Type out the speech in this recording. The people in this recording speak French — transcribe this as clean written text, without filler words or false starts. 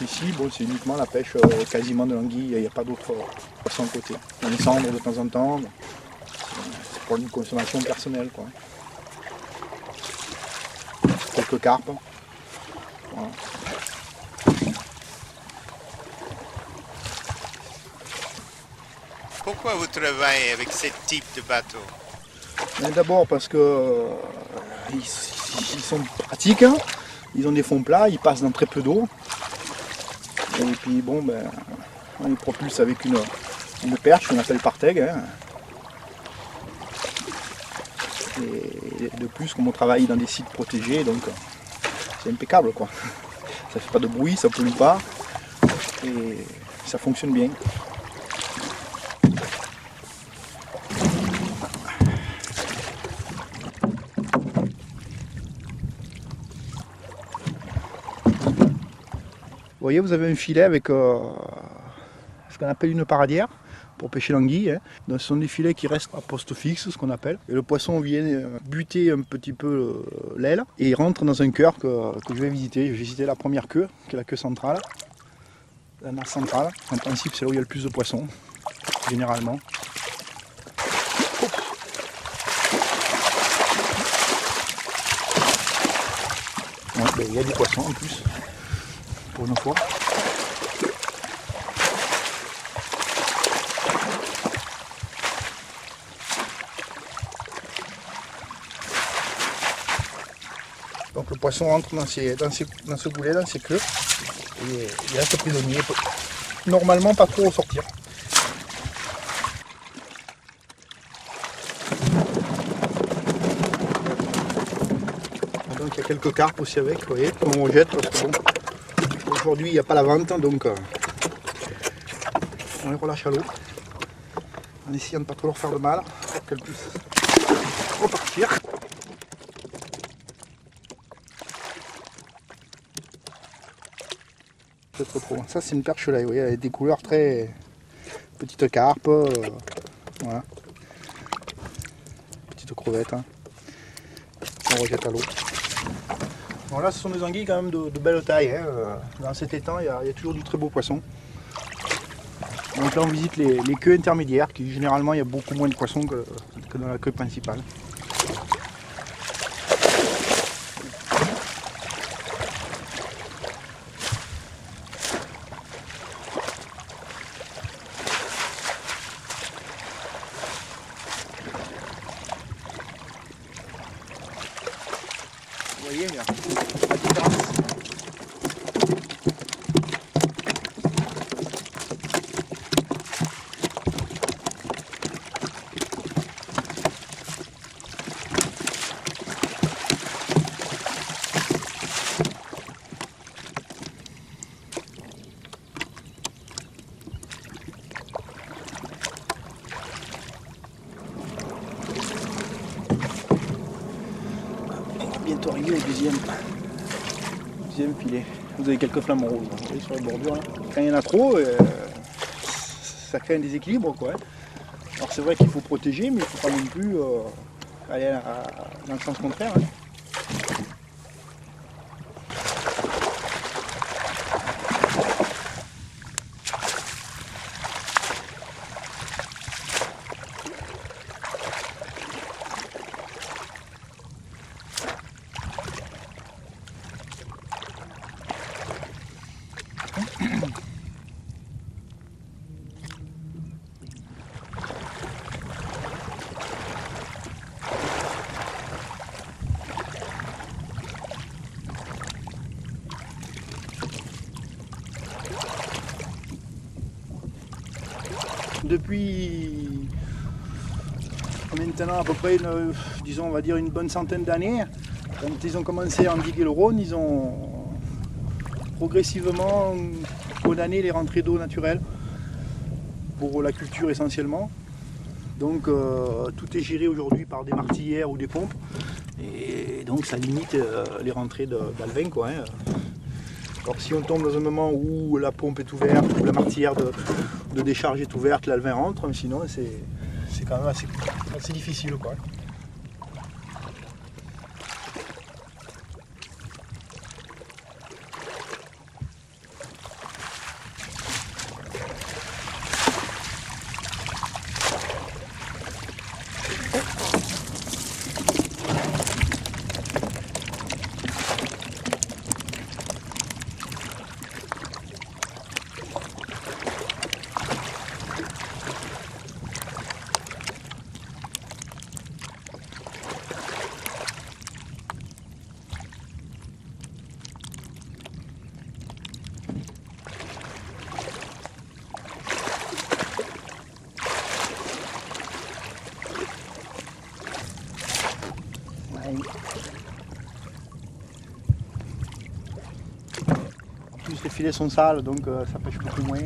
Ici, bon, c'est uniquement la pêche quasiment de l'anguille, il n'y a pas d'autres poissons à côté. On les cendres de temps en temps, c'est pour une consommation personnelle, quoi. Quelques carpes. Voilà. Pourquoi vous travaillez avec ce type de bateau? D'abord parce que ils sont pratiques, hein. Ils ont des fonds plats, ils passent dans très peu d'eau. Et puis bon, ben, on les propulse avec une perche qu'on appelle partègue. Hein. Et de plus, comme on travaille dans des sites protégés, donc c'est impeccable, quoi. Ça fait pas de bruit, ça pollue pas, et ça fonctionne bien. Vous voyez, vous avez un filet avec ce qu'on appelle une paradière pour pêcher l'anguille. Hein. Donc, ce sont des filets qui restent à poste fixe, ce qu'on appelle. Et le poisson vient buter un petit peu l'aile et il rentre dans un cœur que je vais visiter. Je vais visiter la première queue, qui est la queue centrale. La masse centrale. En principe, c'est là où il y a le plus de poissons, généralement. Ouais, ben, il y a des poissons en plus. Pour une fois. Donc le poisson rentre dans ce boulet, dans ces queues, et il reste prisonnier. Normalement pas trop ressortir. Donc il y a quelques carpes aussi avec, vous voyez, qu'on rejette parce que bon. Aujourd'hui, il n'y a pas la vente, donc on les relâche à l'eau en essayant de ne pas trop leur faire de mal pour qu'elles puissent repartir. Peut-être trop. Ça, c'est une perche là, vous voyez, avec des couleurs très petites carpes, voilà. Petites crevettes, hein. On rejette à l'eau. Bon, là, ce sont des anguilles quand même de belle taille. Hein. Dans cet étang, il y a toujours du très beau poisson. Donc là, on visite les queues intermédiaires, qui généralement, il y a beaucoup moins de poissons que dans la queue principale. Vous voyez, il y a la différence. Bientôt arrivé au deuxième filet. Vous avez quelques flamants rouges, vous voyez, sur la bordure là. Quand il y en a trop, ça crée un déséquilibre, quoi. Alors c'est vrai qu'il faut protéger, mais il ne faut pas non plus aller dans le sens contraire. Hein. Depuis maintenant à peu près disons, on va dire une bonne centaine d'années, quand ils ont commencé à endiguer le Rhône, ils ont progressivement condamné les rentrées d'eau naturelles pour la culture essentiellement. Donc tout est géré aujourd'hui par des martilières ou des pompes et donc ça limite les rentrées d'alevins, quoi. Hein. Alors si on tombe dans un moment où la pompe est ouverte, ou la martilière de décharge est ouverte, l'alevin rentre, sinon c'est quand même assez difficile, quoi. Ouais. En plus les filets sont sales, donc ça pêche beaucoup moins.